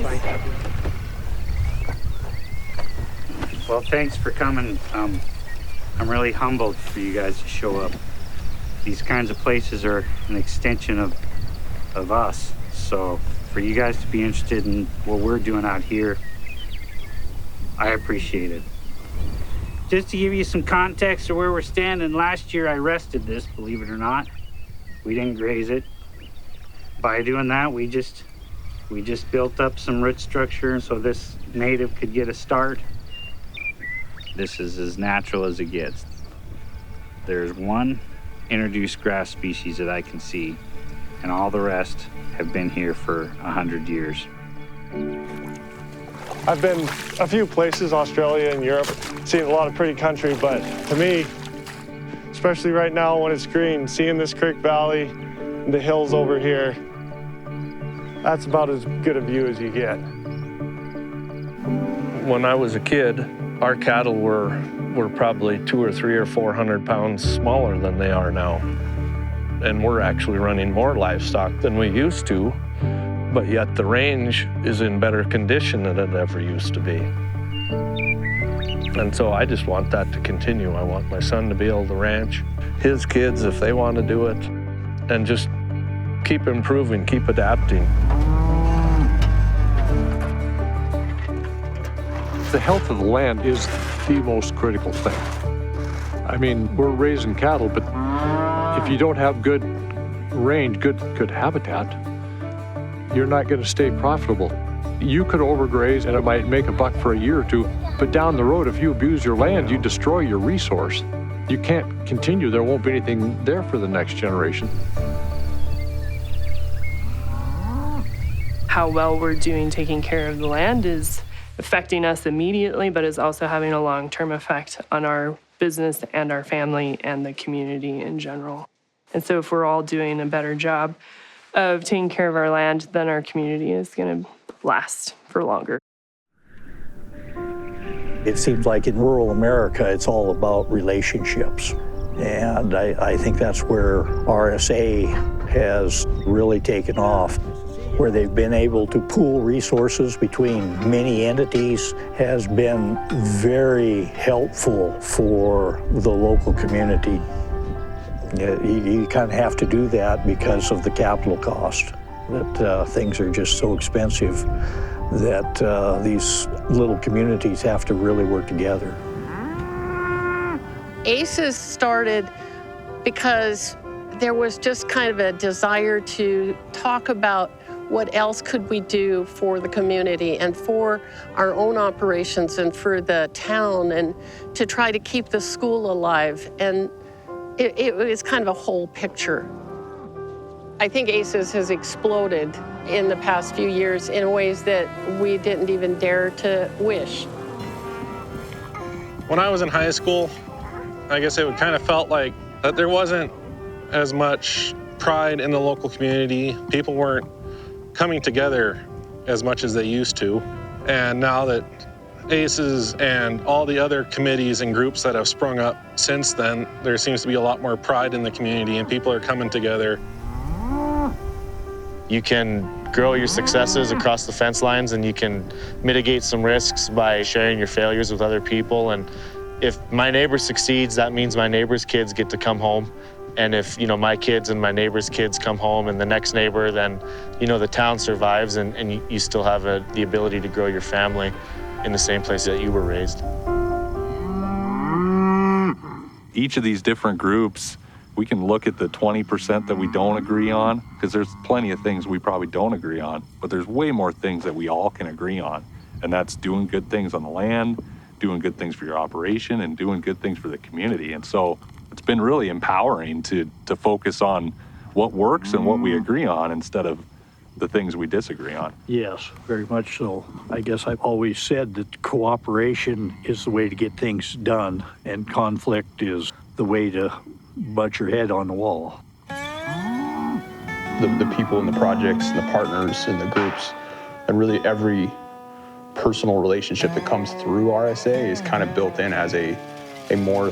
guys. Well, thanks for coming. I'm really humbled for you guys to show up. These kinds of places are an extension of us. So for you guys to be interested in what we're doing out here, I appreciate it. Just to give you some context of where we're standing, last year I rested this, believe it or not. We didn't graze it. By doing that, we just built up some root structure so this native could get a start. This is as natural as it gets. There's one introduced grass species that I can see, and all the rest have been here for 100 years. I've been a few places, Australia and Europe, seen a lot of pretty country, but to me, especially right now when it's green, seeing this creek valley and the hills over here, that's about as good a view as you get. When I was a kid, our cattle were probably 200 or 300 or 400 pounds smaller than they are now. And we're actually running more livestock than we used to, but yet the range is in better condition than it ever used to be. And so I just want that to continue. I want my son to be able to ranch, his kids if they want to do it, and just keep improving, keep adapting. The health of the land is the most critical thing. I mean, we're raising cattle, but if you don't have good range, good habitat, you're not going to stay profitable. You could overgraze and it might make a buck for a year or two, but down the road, if you abuse your land, you destroy your resource. You can't continue. There won't be anything there for the next generation. How well we're doing taking care of the land is affecting us immediately, but is also having a long-term effect on our business and our family and the community in general. And so if we're all doing a better job of taking care of our land, then our community is going to last for longer. It seems like in rural America, it's all about relationships. And I think that's where RSA has really taken off, where they've been able to pool resources between many entities has been very helpful for the local community. You kind of have to do that because of the capital cost, that things are just so expensive that these little communities have to really work together. ACES started because there was just kind of a desire to talk about what else could we do for the community and for our own operations and for the town, and to try to keep the school alive. And it was kind of a whole picture. I think ACES has exploded in the past few years in ways that we didn't even dare to wish. When I was in high school, I guess it kind of felt like that there wasn't as much pride in the local community. People weren't coming together as much as they used to. And now that ACES and all the other committees and groups that have sprung up since then, there seems to be a lot more pride in the community and people are coming together. You can grow your successes across the fence lines, and you can mitigate some risks by sharing your failures with other people. And if my neighbor succeeds, that means my neighbor's kids get to come home. And if, my kids and my neighbor's kids come home and the next neighbor, then, the town survives, and you still have the ability to grow your family in the same place that you were raised. Each of these different groups, we can look at the 20% that we don't agree on, because there's plenty of things we probably don't agree on, but there's way more things that we all can agree on. And that's doing good things on the land, doing good things for your operation, and doing good things for the community. And so it's been really empowering to focus on what works and what we agree on instead of the things we disagree on. Yes, very much so. I guess I've always said that cooperation is the way to get things done, and conflict is the way to butt your head on the wall. The people in the projects and the partners and the groups, and really every personal relationship that comes through RSA is kind of built in as a more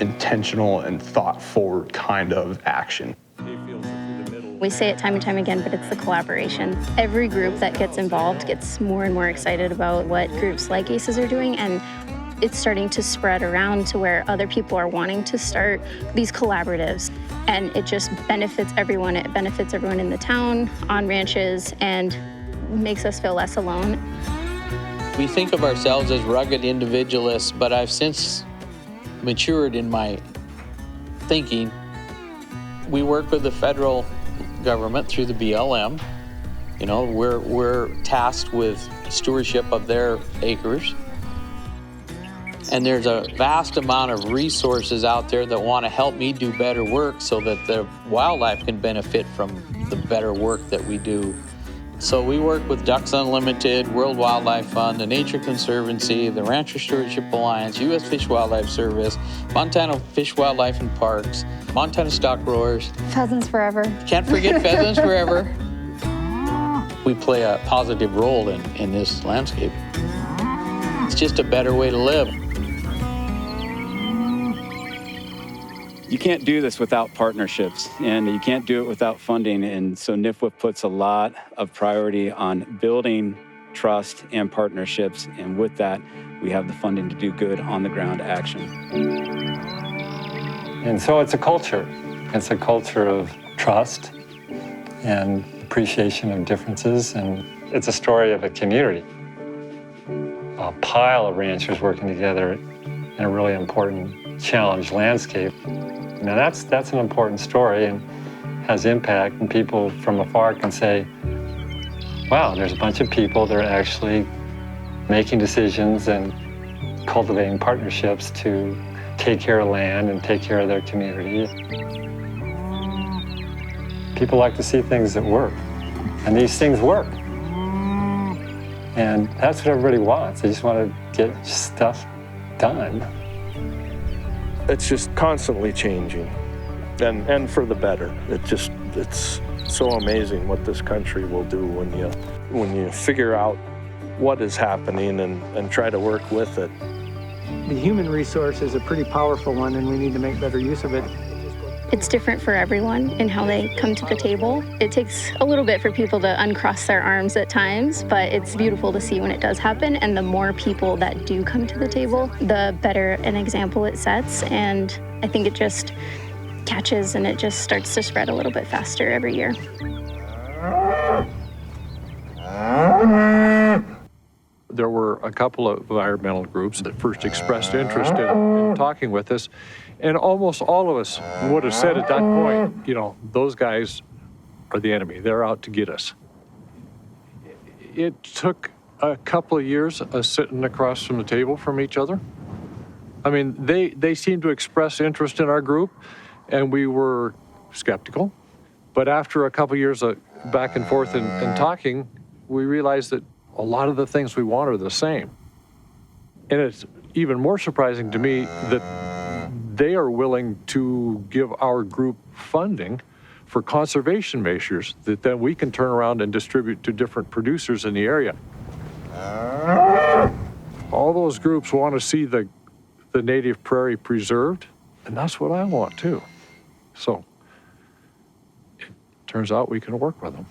intentional and thought-forward kind of action. He feels that through the middle We say it time and time again, but it's the collaboration. Every group that gets involved gets more and more excited about what groups like ACES are doing, and it's starting to spread around to where other people are wanting to start these collaboratives. And it just benefits everyone. It benefits everyone in the town, on ranches, and makes us feel less alone. We think of ourselves as rugged individualists, but I've since matured in my thinking. We work with the federal government through the BLM. You know, we're tasked with stewardship of their acres. And there's a vast amount of resources out there that want to help me do better work so that the wildlife can benefit from the better work that we do. So we work with Ducks Unlimited, World Wildlife Fund, the Nature Conservancy, the Rancher Stewardship Alliance, U.S. Fish and Wildlife Service, Montana Fish, Wildlife and Parks, Montana Stock Growers. Pheasants forever. Can't forget Pheasants Forever. We play a positive role in this landscape. It's just a better way to live. You can't do this without partnerships, and you can't do it without funding. And so NIFWA puts a lot of priority on building trust and partnerships. And with that, we have the funding to do good on-the-ground action. And so it's a culture. It's a culture of trust and appreciation of differetions. And it's a story of a community, a pile of ranchers working together in a really important challenge landscape. Now that's an important story and has impact, and people from afar can say, wow, there's a bunch of people that are actually making decisions and cultivating partnerships to take care of land and take care of their community. People like to see things that work, and these things work. And that's what everybody wants. They just want to get stuff done. It's just constantly changing, and for the better. It's so amazing what this country will do when you figure out what is happening and try to work with it. The human resource is a pretty powerful one, and we need to make better use of it. It's different for everyone in how they come to the table. It takes a little bit for people to uncross their arms at times, but it's beautiful to see when it does happen. And the more people that do come to the table, the better an example it sets. And I think it just catches and it just starts to spread a little bit faster every year. There were a couple of environmental groups that first expressed interest in talking with us. And almost all of us would have said at that point, you know, those guys are the enemy. They're out to get us. It took a couple of years of sitting across from the table from each other. I mean, they seemed to express interest in our group, and we were skeptical. But after a couple of years of back and forth and talking, we realized that a lot of the things we want are the same. And it's even more surprising to me that they are willing to give our group funding for conservation measures that then we can turn around and distribute to different producers in the area. All those groups want to see the native prairie preserved, and that's what I want too. So it turns out we can work with them.